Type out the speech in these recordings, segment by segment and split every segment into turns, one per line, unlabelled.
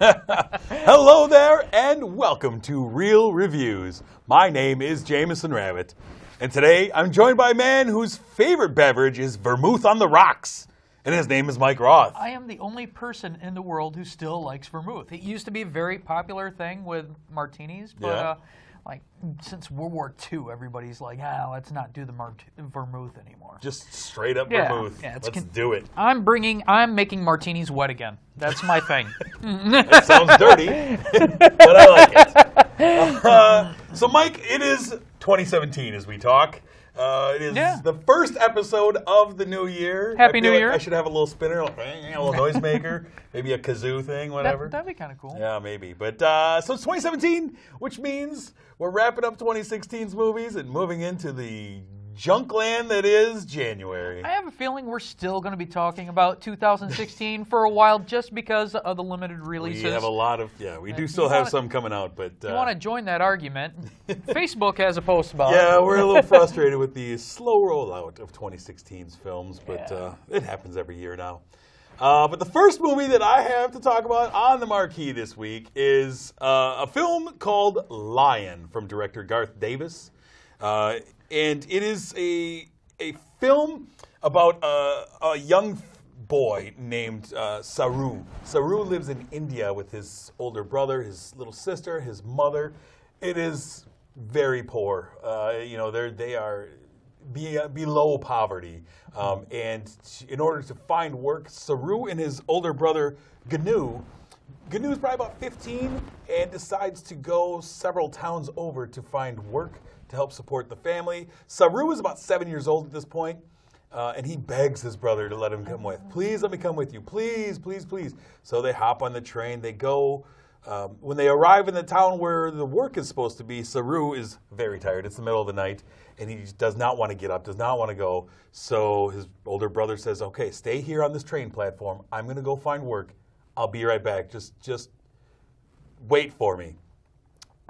Hello there, and welcome to Real Reviews. My name is Jameson Rabbit, and today I'm joined by a man whose favorite beverage is vermouth on the rocks, and his name is Mike Roth.
I am the only person in the world who still likes vermouth. It used to be a very popular thing with martinis, but since World War II, everybody's like, let's not do the vermouth anymore.
Just straight up vermouth.
Yeah,
let's do it.
I'm making martinis wet again. That's my thing.
That sounds dirty, but I like it. So, Mike, it is 2017 as we talk. It is the first episode of the new year.
Happy New Year.
I should have a little spinner, a little noisemaker, maybe a kazoo thing, whatever.
That'd be kind of cool.
Yeah, maybe. But so it's 2017, which means we're wrapping up 2016's movies and moving into the junk land that is January.
I have a feeling we're still going to be talking about 2016 for a while just because of the limited releases.
We have a lot of, we do still have some coming out, but...
you want to join that argument? Facebook has a post about it.
Yeah, we're a little frustrated with the slow rollout of 2016's films, but it happens every year now. But the first movie that I have to talk about on the marquee this week is a film called Lion from director Garth Davis. And it is a film about a young boy named Saru. Saru lives in India with his older brother, his little sister, his mother. It is very poor. They are below poverty. And in order to find work, Saru and his older brother, Gnu is probably about 15 and decides to go several towns over to find work to help support the family. Saru is about 7 years old at this point, and he begs his brother to let him come with. Please let me come with you. Please, please, please. So they hop on the train. They go. When they arrive in the town where the work is supposed to be, Saru is very tired. It's the middle of the night, and he does not want to get up, does not want to go. So his older brother says, okay, stay here on this train platform. I'm going to go find work. I'll be right back. Just wait for me.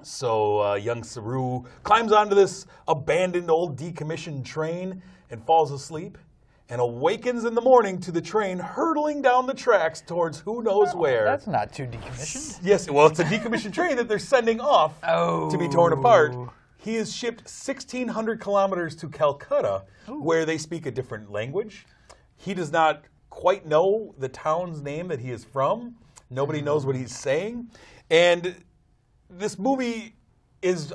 So young Saru climbs onto this abandoned old decommissioned train and falls asleep and awakens in the morning to the train hurtling down the tracks towards who knows where.
That's not too decommissioned.
Yes, well, it's a decommissioned train that they're sending off to be torn apart. He is shipped 1,600 kilometers to Calcutta, where they speak a different language. He does not quite know the town's name that he is from. Nobody knows what he's saying. And this movie is,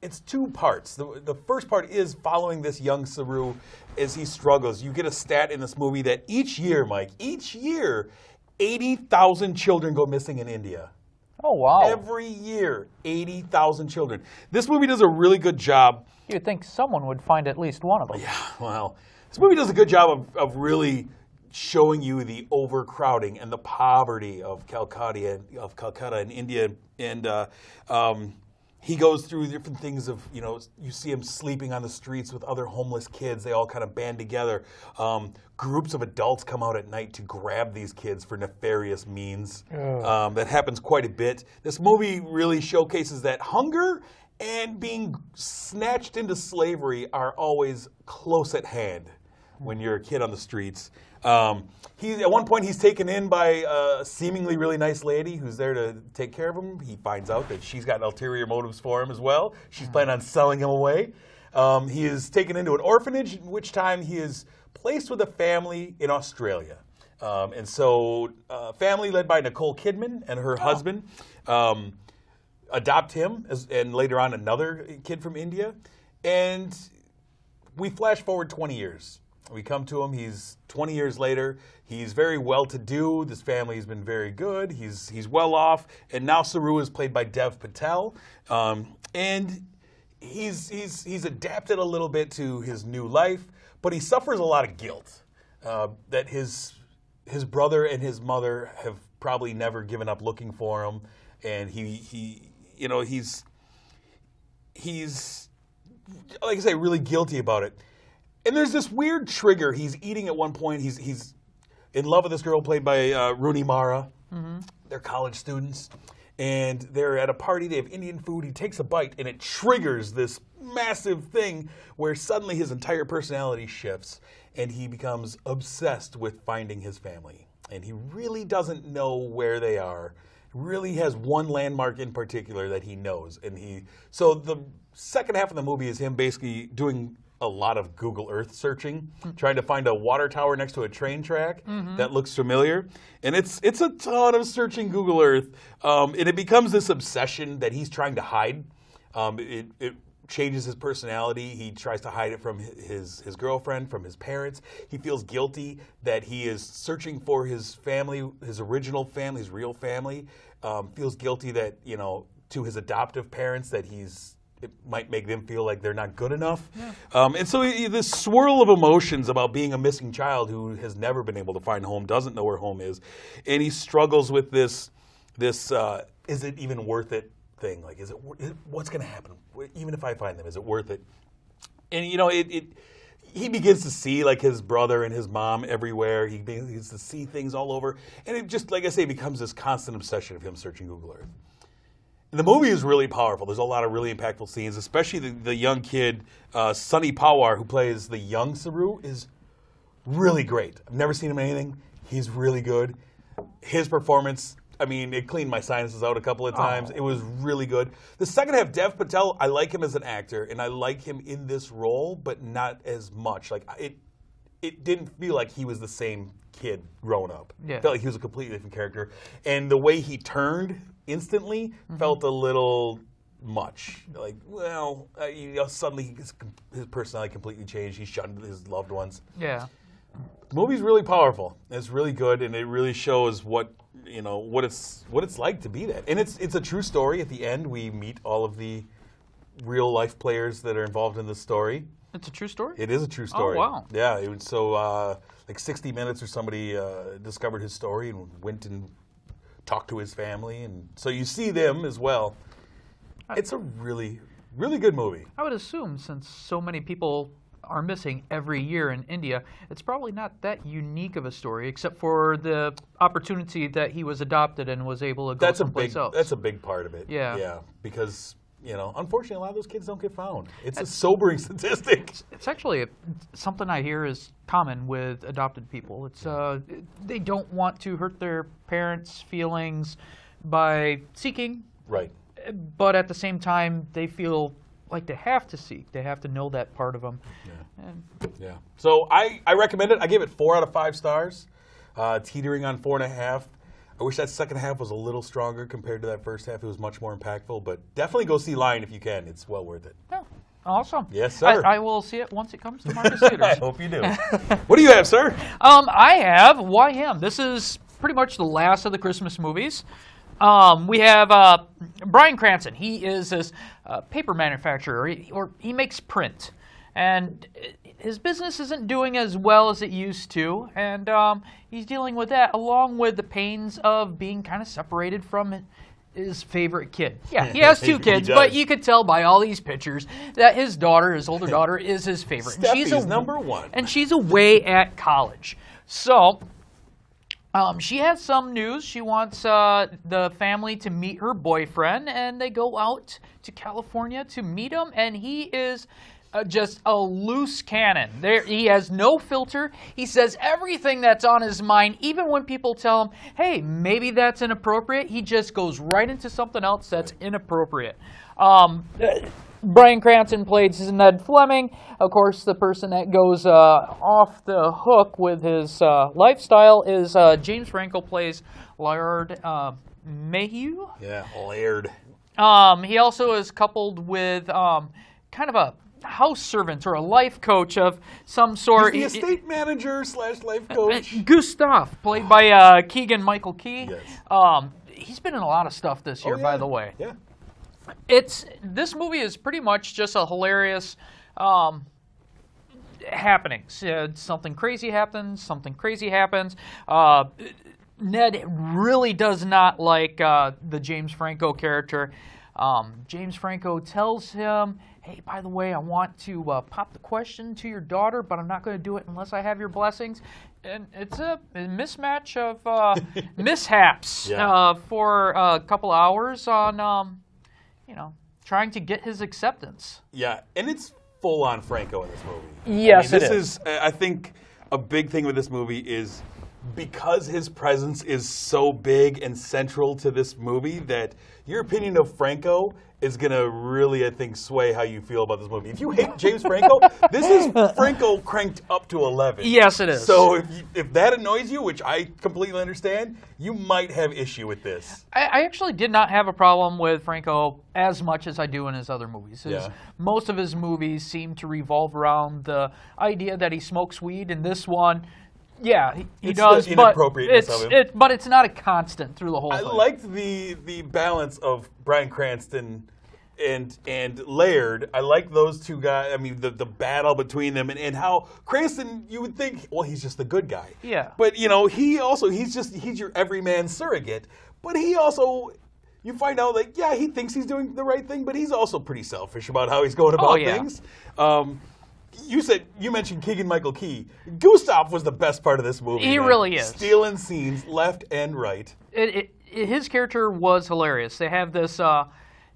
it's two parts. The first part is following this young Saru as he struggles. You get a stat in this movie that each year, Mike, 80,000 children go missing in India.
Oh, wow.
Every year, 80,000 children. This movie does a really good job.
You'd think someone would find at least one of them.
Yeah, well, this movie does a good job of really showing you the overcrowding and the poverty of Calcutta and India. And he goes through different things of, you see him sleeping on the streets with other homeless kids. They all kind of band together. Groups of adults come out at night to grab these kids for nefarious means. That happens quite a bit. This movie really showcases that hunger and being snatched into slavery are always close at hand when you're a kid on the streets. At one point, he's taken in by a seemingly really nice lady who's there to take care of him. He finds out that she's got ulterior motives for him as well. She's planning on selling him away. He is taken into an orphanage, in which time he is placed with a family in Australia. And so family led by Nicole Kidman and her husband adopt him, and later on another kid from India. And we flash forward 20 years. We come to him. He's 20 years later. He's very well-to-do. This family has been very good. He's well off. And now Saru is played by Dev Patel. And he's adapted a little bit to his new life, but he suffers a lot of guilt that his brother and his mother have probably never given up looking for him. And he's like I say, really guilty about it. And there's this weird trigger. He's eating at one point. He's in love with this girl played by Rooney Mara. Mm-hmm. They're college students. And they're at a party. They have Indian food. He takes a bite, and it triggers this massive thing where suddenly his entire personality shifts, and he becomes obsessed with finding his family. And he really doesn't know where they are. really has one landmark in particular that he knows. So the second half of the movie is him basically doing a lot of Google Earth searching, trying to find a water tower next to a train track that looks familiar. And it's a ton of searching Google Earth. And it becomes this obsession that he's trying to hide. It changes his personality. He tries to hide it from his girlfriend, from his parents. He feels guilty that he is searching for his family, his original family, his real family. Feels guilty that, to his adoptive parents that it might make them feel like they're not good enough. Yeah. And so this swirl of emotions about being a missing child who has never been able to find home, doesn't know where home is. And he struggles with this is it even worth it thing? Like, what's going to happen? Even if I find them, is it worth it? And, he begins to see, like, his brother and his mom everywhere. He begins to see things all over. And it just, like I say, becomes this constant obsession of him searching Google Earth. The movie is really powerful. There's a lot of really impactful scenes, especially the young kid, Sunny Pawar, who plays the young Saru, is really great. I've never seen him in anything. He's really good. His performance, it cleaned my sinuses out a couple of times. It was really good. The second half, Dev Patel, I like him as an actor, and I like him in this role, but not as much. Like, it didn't feel like he was the same kid grown up. Yeah. It felt like he was a completely different character. And the way he turned instantly felt a little much. Like, suddenly his personality completely changed. He shunned his loved ones.
Yeah.
The movie's really powerful. It's really good, and it really shows what it's like to be that. And it's a true story. At the end, we meet all of the real life players that are involved in this story.
It's a true story?
It is a true story.
Oh, wow.
Yeah. Like 60 Minutes or somebody discovered his story and went and talked to his family. And so you see them as well. It's a really, really good movie.
I would assume, since so many people are missing every year in India, it's probably not that unique of a story, except for the opportunity that he was adopted and was able to go someplace else.
That's a big part of it.
Yeah.
Yeah, because... unfortunately, a lot of those kids don't get found. It's a sobering statistic.
It's actually something I hear is common with adopted people. It's they don't want to hurt their parents' feelings by seeking.
Right.
But at the same time, they feel like they have to seek. They have to know that part of them.
Yeah. So I recommend it. I gave it 4 out of 5 stars, teetering on 4.5. I wish that second half was a little stronger compared to that first half. It was much more impactful, but definitely go see Lion if you can. It's well worth it.
Yeah, awesome.
Yes, sir.
I will see it once it comes to Marcus Theaters.
I hope you do. What do you have, sir?
I have Why Him. This is pretty much the last of the Christmas movies. We have Bryan Cranston. He is this paper manufacturer, or he makes print. And his business isn't doing as well as it used to, and he's dealing with that, along with the pains of being kind of separated from his favorite kid. Yeah, he has 2 kids, but you could tell by all these pictures that his older daughter, is his favorite.
Steffi's number 1.
And she's away at college. So she has some news. She wants the family to meet her boyfriend, and they go out to California to meet him, and he is... just a loose cannon. He has no filter. He says everything that's on his mind, even when people tell him, hey, maybe that's inappropriate, he just goes right into something else that's inappropriate. Bryan Cranston plays Ned Fleming. Of course, the person that goes off the hook with his lifestyle is James Franco plays Laird Mayhew.
Yeah, Laird.
He also is coupled with kind of a house servant or a life coach of some sort.
He's the estate manager / life coach.
Gustav, played by Keegan-Michael Key.
Yes.
He's been in a lot of stuff this year, by the way.
Yeah.
This movie is pretty much just a hilarious happenings. Something crazy happens. Ned really does not like the James Franco character. James Franco tells him, hey, by the way, I want to pop the question to your daughter, but I'm not going to do it unless I have your blessings. And it's a mismatch of mishaps for a couple hours on, trying to get his acceptance.
Yeah, and it's full-on Franco in this movie.
Yes,
this is, I think, a big thing with this movie is because his presence is so big and central to this movie that your opinion of Franco is going to really, I think, sway how you feel about this movie. If you hate James Franco, this is Franco cranked up to 11.
Yes, it is.
So if that annoys you, which I completely understand, you might have issue with this.
I actually did not have a problem with Franco as much as I do in his other movies. Most of his movies seem to revolve around the idea that he smokes weed, and this one, yeah, he does,
the
but
inappropriateness of him.
But it's not a constant through the whole thing.
I liked the balance of Bryan Cranston and Laird. I like those two guys. I mean, the battle between them and how Cranston, you would think, well, he's just the good guy.
Yeah.
But, you know, he's your everyman surrogate. But he also, you find out that, yeah, he thinks he's doing the right thing, but he's also pretty selfish about how he's going about things. You mentioned Keegan-Michael Key. Gustav was the best part of this movie.
He really is.
Stealing scenes left and right.
His character was hilarious. They have this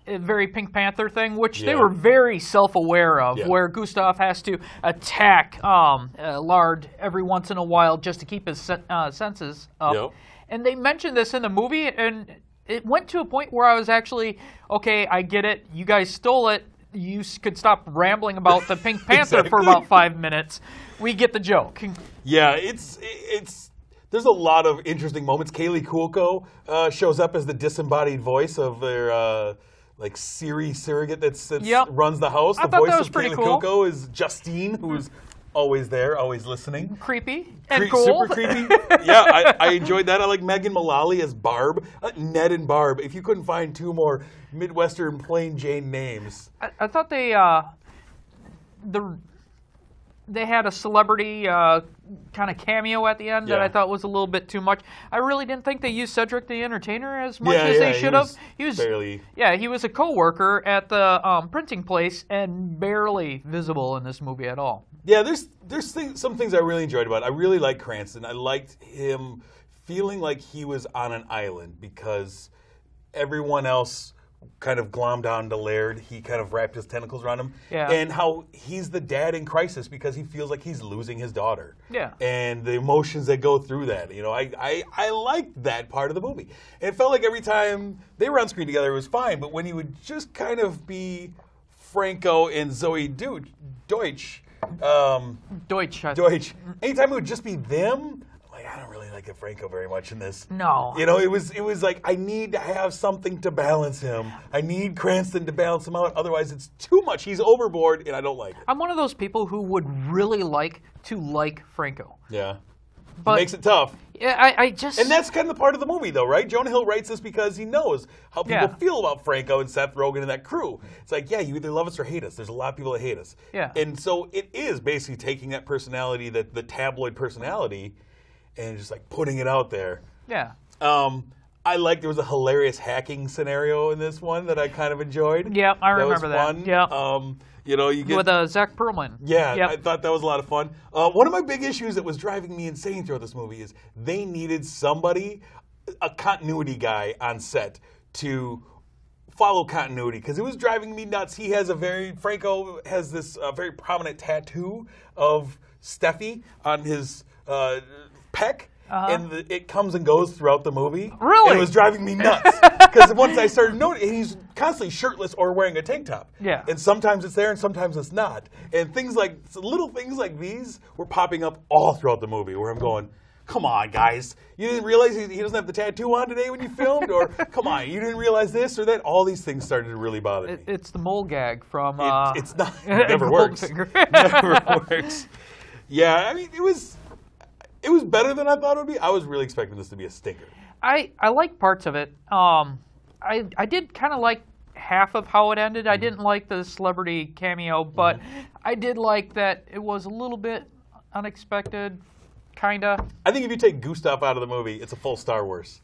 very Pink Panther thing, which they were very self-aware of, where Gustav has to attack Lard every once in a while just to keep his senses up.
Yep.
And they mentioned this in the movie, and it went to a point where I was actually, okay, I get it. You guys stole it. You could stop rambling about the Pink Panther for about 5 minutes. We get the joke.
Yeah, it's there's a lot of interesting moments. Kaylee Cuoco shows up as the disembodied voice of their like Siri surrogate that runs the house.
I
The
thought
voice
that was
of
pretty
Kaylee
cool.
Cuoco is Justine, who's always there, always listening.
Creepy and cool.
Super creepy. Yeah, I enjoyed that. I like Megan Mullally as Barb. Ned and Barb. If you couldn't find two more Midwestern plain Jane names.
I thought they had a celebrity kind of cameo at the end that I thought was a little bit too much. I really didn't think they used Cedric the Entertainer as much as they should have. He was a co-worker at the printing place and barely visible in this movie at all.
Yeah, there's some things I really enjoyed about it. I really like Cranston. I liked him feeling like he was on an island because everyone else kind of glommed on to Laird. He kind of wrapped his tentacles around him.
Yeah.
And how he's the dad in crisis because he feels like he's losing his daughter.
Yeah.
And the emotions that go through that. You know, I liked that part of the movie. And it felt like every time they were on screen together, it was fine. But when he would just kind of be Franco and Zoe Deutsch. Deutsch. Anytime it would just be them, like, I don't really like Franco very much in this.
No.
You know, it was like, I need to have something to balance him. I need Cranston to balance him out. Otherwise, it's too much. He's overboard, and I don't like it.
I'm one of those people who would really like to like Franco.
Yeah.
But
it makes it tough.
Yeah, I just...
And that's kind of the part of the movie, though, right? Jonah Hill writes this because he knows how people feel about Franco and Seth Rogen and that crew. It's like, yeah, you either love us or hate us. There's a lot of people that hate us.
Yeah.
And so it is basically taking that personality, the tabloid personality, and just like putting it out there.
Yeah.
I like there was a hilarious hacking scenario in this one that I kind of enjoyed.
Yeah, I remember
that. Was fun.
Yeah.
You know, you get
with Zach Perlman.
Yeah, I thought that was a lot of fun. One of my big issues that was driving me insane throughout this movie is they needed somebody, a continuity guy on set to follow continuity because it was driving me nuts. Franco has this very prominent tattoo of Steffi on his pec. And it comes and goes throughout the movie.
Really?
And it was driving me nuts. Because once I started noticing, he's constantly shirtless or wearing a tank top.
Yeah.
And sometimes it's there and sometimes it's not. And little things like these were popping up all throughout the movie where I'm going, come on, guys. You didn't realize he doesn't have the tattoo on today when you filmed? Or, come on, you didn't realize this or that? All these things started to really bother me.
It's the mole gag from...
It's not. It never works. It never works. Yeah, I mean, it was better than I thought it would be. I was really expecting this to be a stinker.
I like parts of it. I did kind of like half of how it ended. I didn't like the celebrity cameo, but I did like that it was a little bit unexpected, kind of.
I think if you take Gustav out of the movie, it's a full Star Wars.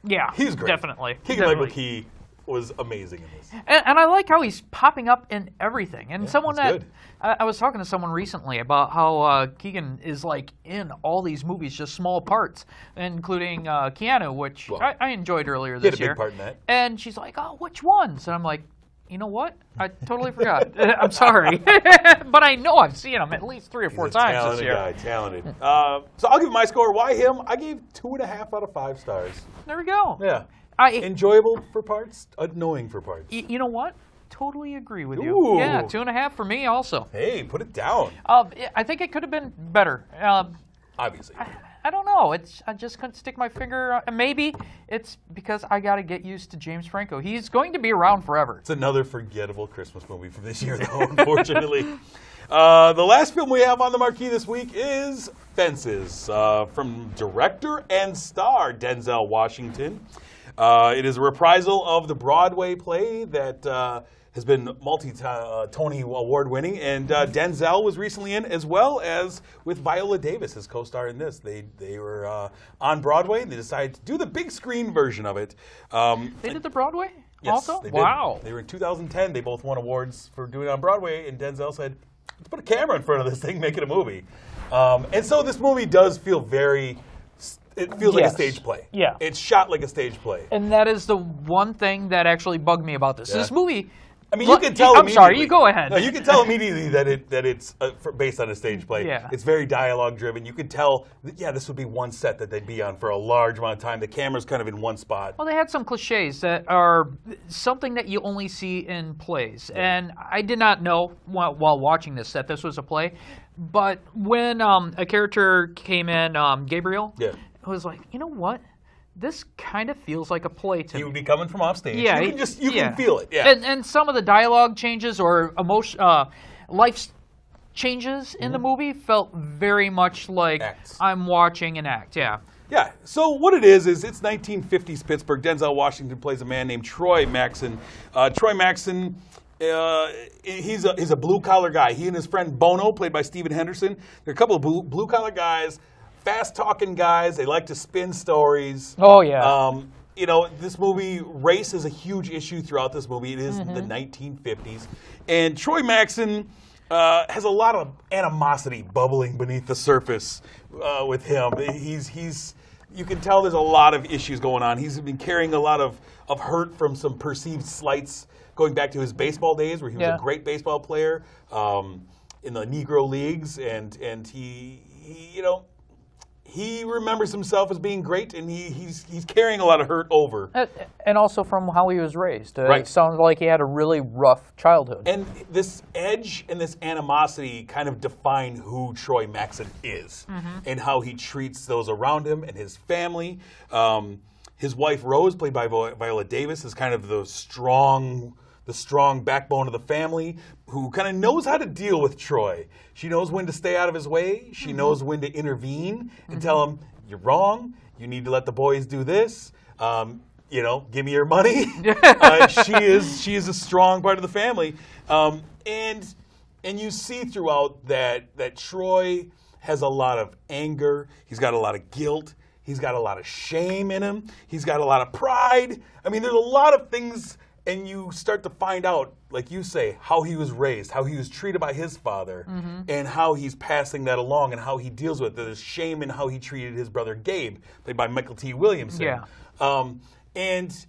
Yeah,
he's great.
Definitely.
Keegan-Michael Key was amazing in this.
And I like how he's popping up in everything. And
good.
I was talking to someone recently about how Keegan is like in all these movies, just small parts, including Keanu, which I enjoyed earlier this year.
He had a big part in that.
And she's like, oh, which ones? And I'm like, You know what? I totally forgot. I'm sorry. But I know I've seen him at least 3 or 4 times this year.
Talented guy. So I'll give my score. Why him? I gave 2.5 out of 5 stars.
There we go.
Yeah. Enjoyable for parts, annoying for parts.
You know what? Totally agree with you.
Ooh.
Yeah, 2.5 for me also.
Hey, put it down.
I think it could have been better.
Obviously.
I don't know. I just couldn't stick my finger. Maybe it's because I got to get used to James Franco. He's going to be around forever.
It's another forgettable Christmas movie from this year, though, unfortunately. The last film we have on the marquee this week is Fences, from director and star Denzel Washington. It is a reprisal of the Broadway play that has been Tony Award winning, and Denzel was recently in, as well as with Viola Davis as co-star in this. They were on Broadway, and they decided to do the big screen version of it.
They did the Broadway
yes,
also?
They
wow.
did. They were in 2010. They both won awards for doing it on Broadway, and Denzel said, let's put a camera in front of this thing, make it a movie. And so this movie does feel it feels like a stage play.
Yeah.
It's shot like a stage play.
And that is the one thing that actually bugged me about this. Yeah. This movie...
I mean, you can tell
I'm sorry, you go ahead.
No, you can tell immediately that it's based on a stage play.
Yeah.
It's very dialogue-driven. You could tell, this would be one set that they'd be on for a large amount of time. The camera's kind of in one spot.
Well, they had some cliches that are something that you only see in plays. Yeah. And I did not know while watching this that this was a play. But when a character came in, Gabriel, I was like, you know what? This kind of feels like a play to me.
He would be coming from off stage.
Yeah,
you can feel it. Yeah.
And some of the dialogue changes or life changes in the movie felt very much like I'm watching an act. Yeah.
Yeah. So what it is it's 1950s Pittsburgh. Denzel Washington plays a man named Troy Maxson. Troy Maxson. He's a blue collar guy. He and his friend Bono, played by Stephen Henderson. They're a couple of blue collar guys. Fast-talking guys. They like to spin stories.
Oh, yeah.
This movie, race is a huge issue throughout this movie. It is the 1950s. And Troy Maxson has a lot of animosity bubbling beneath the surface with him. You can tell there's a lot of issues going on. He's been carrying a lot of hurt from some perceived slights going back to his baseball days, where he was a great baseball player in the Negro leagues. And he remembers himself as being great, and he's carrying a lot of hurt over.
And also from how he was raised.
Right.
It sounds like he had a really rough childhood.
And this edge and this animosity kind of define who Troy Maxson is and how he treats those around him and his family. His wife, Rose, played by Viola Davis, is kind of the strong backbone of the family, who kind of knows how to deal with Troy. She knows when to stay out of his way. She knows when to intervene and tell him, you're wrong. You need to let the boys do this. Give me your money. She is a strong part of the family. And you see throughout that Troy has a lot of anger. He's got a lot of guilt. He's got a lot of shame in him. He's got a lot of pride. I mean, there's a lot of things. And you start to find out, like you say, how he was raised, how he was treated by his father, and how he's passing that along, and how he deals with it. There's shame in how he treated his brother Gabe, played by Michael T. Williamson.
Yeah.
And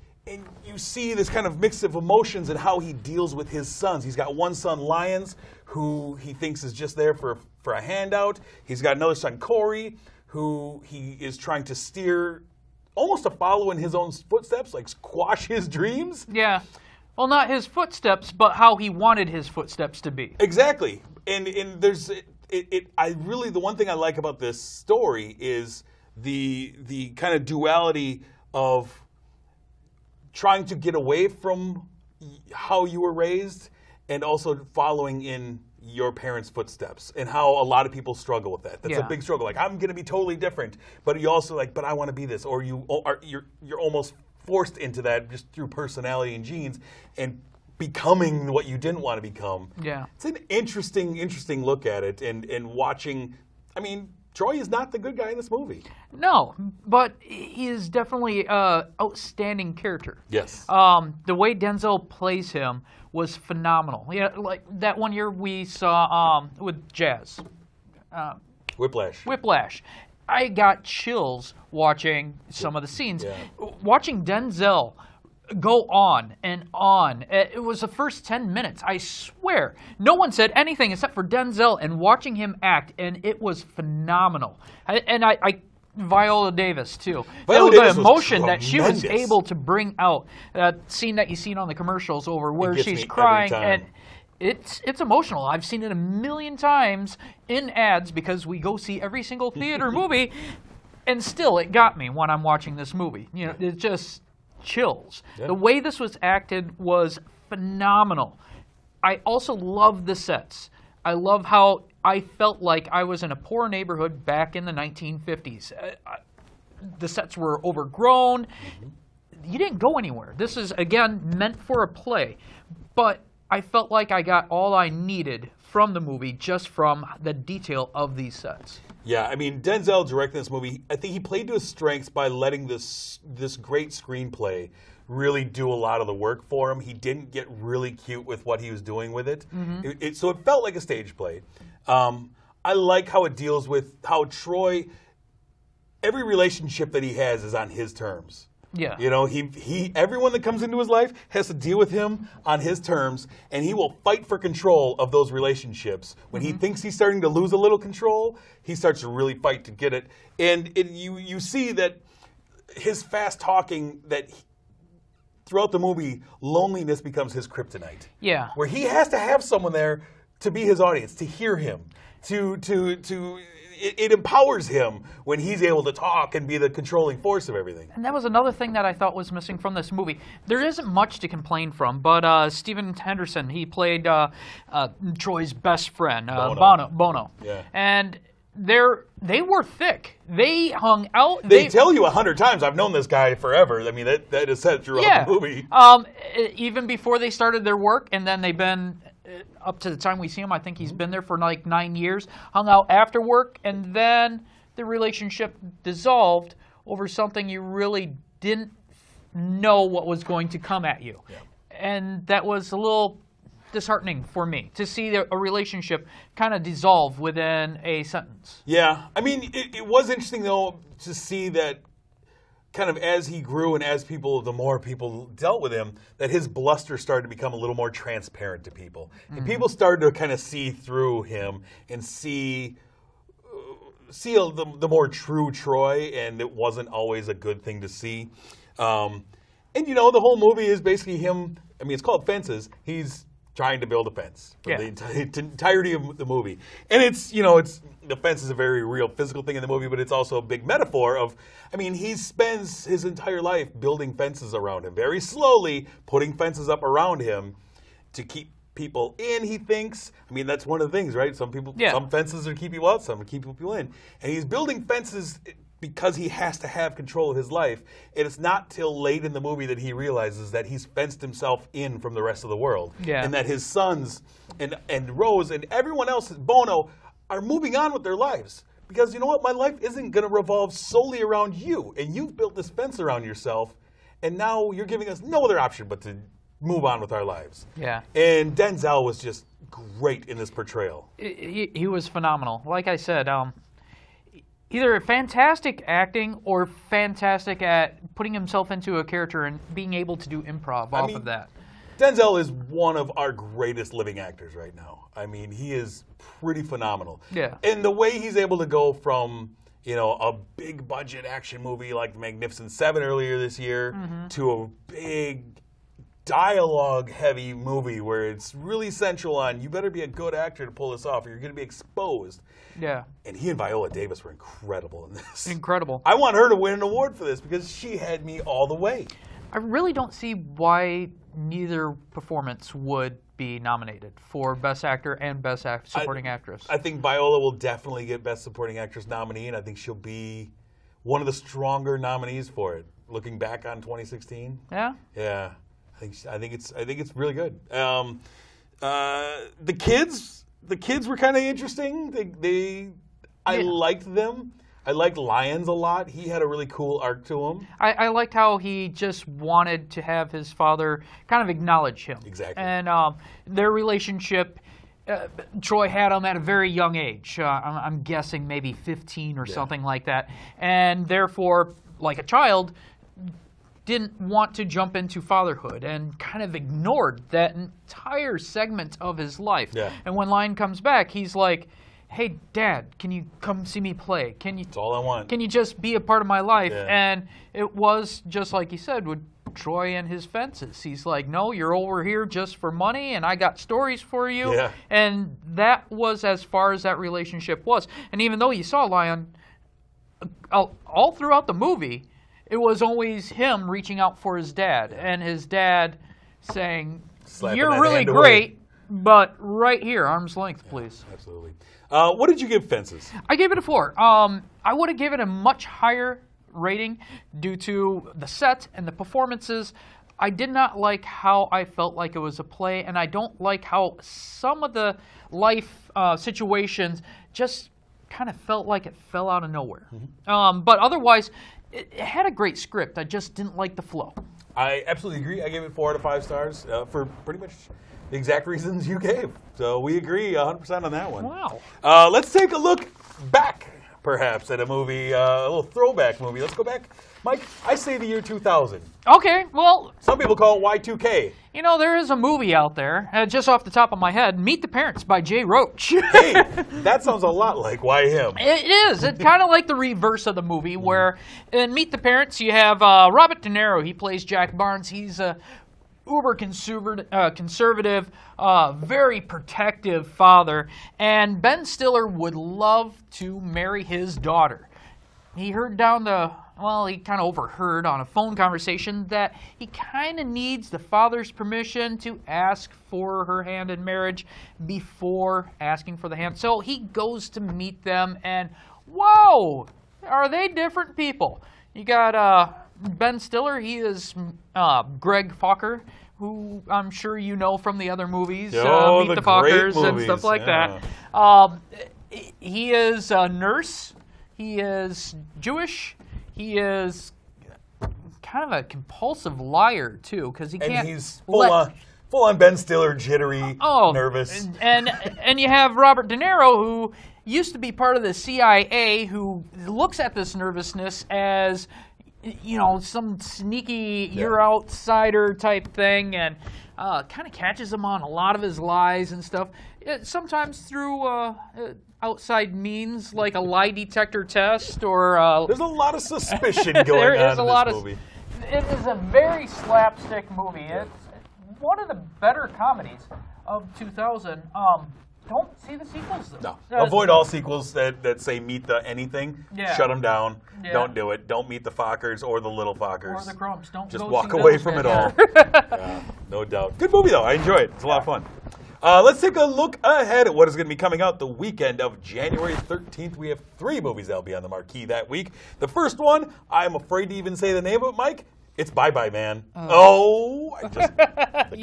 you see this kind of mix of emotions and how he deals with his sons. He's got one son, Lyons, who he thinks is just there for a handout. He's got another son, Corey, who he is trying to steer almost to follow in his own footsteps, like squash his dreams.
Yeah. Well, not his footsteps, but how he wanted his footsteps to be.
Exactly. And there's the one thing I like about this story is the kind of duality of trying to get away from how you were raised and also following in your parents' footsteps, and how a lot of people struggle with that. That's a big struggle. Like, I'm going to be totally different, but you also but I want to be this, or you're almost forced into that just through personality and genes, and becoming what you didn't want to become.
Yeah,
it's an interesting look at it, and watching. I mean, Troy is not the good guy in this movie.
No, but he is definitely an outstanding character.
Yes.
The way Denzel plays him was phenomenal. Yeah, like that one year we saw with Jazz.
Whiplash.
I got chills watching some of the scenes.
Yeah.
Watching Denzel go on and on. It was the first 10 minutes, I swear. No one said anything except for Denzel and watching him act, and it was phenomenal. I Viola Davis, too. The emotion that she was able to bring out. That scene that you've seen on the commercials over where she's crying. And it's emotional. I've seen it a million times in ads because we go see every single theater movie, and still it got me when I'm watching this movie. You know, it just chills. Yeah. The way this was acted was phenomenal. I also love the sets. I love how I felt like I was in a poor neighborhood back in the 1950s. The sets were overgrown. You didn't go anywhere. This is, again, meant for a play. But I felt like I got all I needed from the movie just from the detail of these sets.
Yeah, I mean, Denzel directing this movie, I think he played to his strengths by letting this great screenplay really do a lot of the work for him. He didn't get really cute with what he was doing with it. So it felt like a stage play. I like how it deals with how Troy, every relationship that he has is on his terms.
Yeah.
You know, everyone that comes into his life has to deal with him on his terms, and he will fight for control of those relationships. When he thinks he's starting to lose a little control, he starts to really fight to get it. And you see that his fast talking, throughout the movie, loneliness becomes his kryptonite.
Yeah.
Where he has to have someone there to be his audience, to hear him, it empowers him when he's able to talk and be the controlling force of everything.
And that was another thing that I thought was missing from this movie. There isn't much to complain from, but Stephen Henderson, he played Troy's best friend, Bono.
Yeah.
And they were thick. They hung out.
They tell you 100 times, I've known this guy forever. I mean, that is said throughout the movie.
Even before they started their work, and then they've been, up to the time we see him, I think he's been there for like 9 years, hung out after work, and then the relationship dissolved over something you really didn't know what was going to come at you. Yeah. And that was a little disheartening for me to see a relationship kind of dissolve within a sentence.
Yeah. I mean, it was interesting, though, to see that kind of as he grew and as the more people dealt with him, that his bluster started to become a little more transparent to people. And people started to kind of see through him and see the more true Troy, and it wasn't always a good thing to see. And, you know, the whole movie is basically him. I mean, it's called Fences. He's trying to build a fence for the entirety of the movie. And the fence is a very real physical thing in the movie, but it's also a big metaphor of, I mean, he spends his entire life building fences around him, very slowly putting fences up around him to keep people in, he thinks. I mean, that's one of the things, right? Some fences are to keep you out, some are to keep people in. And he's building fences because he has to have control of his life. And it's not till late in the movie that he realizes that he's fenced himself in from the rest of the world. Yeah. And that his sons and Rose and everyone else, Bono, are moving on with their lives. Because you know what? My life isn't going to revolve solely around you. And you've built this fence around yourself. And now you're giving us no other option but to move on with our lives.
Yeah.
And Denzel was just great in this portrayal.
He was phenomenal. Like I said, either fantastic acting or fantastic at putting himself into a character and being able to do improv off of that.
Denzel is one of our greatest living actors right now. I mean, he is pretty phenomenal.
Yeah.
And the way he's able to go from, you know, a big budget action movie like The Magnificent Seven earlier this year to a big dialogue heavy movie where it's really central on you better be a good actor to pull this off or you're going to be exposed.
Yeah.
And he and Viola Davis were incredible in this.
Incredible.
I want her to win an award for this because she had me all the way.
I really don't see why neither performance would be nominated for Best Actor and Best Supporting Actress.
I think Viola will definitely get Best Supporting Actress nominee, and I think she'll be one of the stronger nominees for it. Looking back on 2016.
Yeah.
Yeah. I think it's really good. The kids were kind of interesting. I liked them. I liked Lyons a lot. He had a really cool arc to him.
I liked how he just wanted to have his father kind of acknowledge him.
Exactly.
And their relationship, Troy had him at a very young age. I'm guessing maybe 15 or something like that. And therefore, like a child, didn't want to jump into fatherhood and kind of ignored that entire segment of his life.
Yeah.
And when Lion comes back, he's like, hey, Dad, can you come see me play?
That's all I want.
Can you just be a part of my life?
Yeah.
And it was just like he said with Troy and his fences. He's like, no, you're over here just for money, and I got stories for you.
Yeah.
And that was as far as that relationship was. And even though you saw Lion all throughout the movie, it was always him reaching out for his dad, and his dad saying,
Slapping
you're
that
really
hand
great,
away.
but right here, arm's length, please.
Absolutely. What did you give Fences?
I gave it a 4. I would have given it a much higher rating due to the set and the performances. I did not like how I felt like it was a play, and I don't like how some of the life situations just kind of felt like it fell out of nowhere. But otherwise, it had a great script. I just didn't like the flow.
I absolutely agree. I gave it 4 out of 5 stars for pretty much the exact reasons you gave. So we agree 100% on that one.
Wow.
Let's take a look back, perhaps, at a movie, a little throwback movie. Let's go back. Mike, I say the year 2000.
Okay, well,
Some people call it Y2K.
you know, there is a movie out there, just off the top of my head, Meet the Parents by Jay Roach.
Hey, that sounds a lot like Why Him?
It is. It's kind of like the reverse of the movie, where in Meet the Parents, you have Robert De Niro. He plays Jack Barnes. He's a uber conservative, very protective father. And Ben Stiller would love to marry his daughter. He heard he kind of overheard on a phone conversation that he kind of needs the father's permission to ask for her hand in marriage before asking for the hand. So he goes to meet them, and wow, are they different people? You got Ben Stiller. He is Greg Fokker, who I'm sure you know from the other movies, Meet the Fockers and stuff like that. He is a nurse. He is Jewish. He is kind of a compulsive liar too, because he can't.
And he's full on Ben Stiller, jittery, nervous.
And you have Robert De Niro, who used to be part of the CIA, who looks at this nervousness as, you know, some sneaky you're outsider type thing, and kind of catches him on a lot of his lies and stuff. Sometimes through outside means like a lie detector test, or
there's a lot of suspicion going on in this movie.
It is a very slapstick movie. It's one of the better comedies of 2000. Don't see the sequels, though.
No. Avoid all sequels that say meet the anything.
Yeah.
Shut them down.
Yeah.
Don't do it. Don't meet the Fockers or the little Fockers.
Or the Crumps. Don't
just
go
walk
see
away
those
from it
guys.
all. Yeah, no doubt. Good movie, though. I enjoy it. It's a lot of fun. Let's take a look ahead at what is going to be coming out the weekend of January 13th. We have 3 movies that will be on the marquee that week. The first one, I'm afraid to even say the name of it, Mike. It's Bye Bye Man. The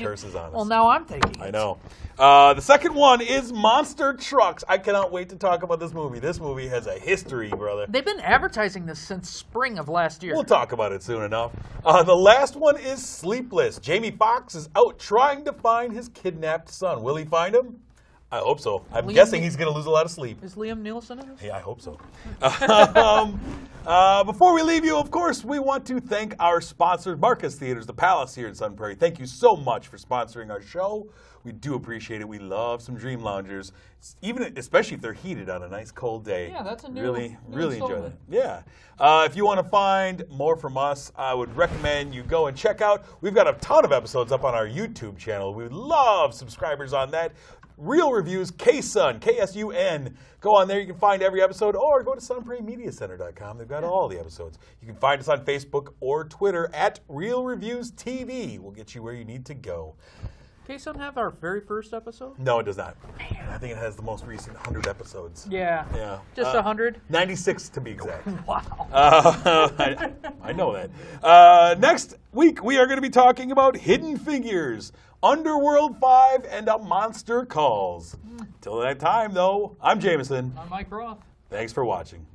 curse is on us.
Well, now I'm thinking.
I know. The second one is Monster Trucks. I cannot wait to talk about this movie. This movie has a history, brother.
They've been advertising this since spring of last year.
We'll talk about it soon enough. The last one is Sleepless. Jamie Foxx is out trying to find his kidnapped son. Will he find him? I hope so. I'm guessing he's going to lose a lot of sleep.
Is Liam Neeson in it?
Yeah, I hope so. Before we leave you, of course, we want to thank our sponsors, Marcus Theaters, the Palace here in Sun Prairie. Thank you so much for sponsoring our show. We do appreciate it. We love some Dream Loungers, especially if they're heated on a nice cold day.
Yeah, that's a new
really enjoy
installment.
that. Yeah. If you want to find more from us, I would recommend you go and check out. We've got a ton of episodes up on our YouTube channel. We would love subscribers on that. Real Reviews, KSUN, K-S-U-N. Go on there. You can find every episode, or go to sunprairiemediacenter.com. They've got all the episodes. You can find us on Facebook or Twitter at Real Reviews TV. We'll get you where you need to go.
KSUN have our very first episode?
No, it does not. I think it has the most recent 100 episodes.
Yeah.
Yeah.
Just 100?
96 to be exact.
Wow.
I know that. Next week, we are going to be talking about Hidden Figures, Underworld 5, and A Monster Calls. Till that time, though, I'm Jameson.
I'm Mike Roth.
Thanks for watching.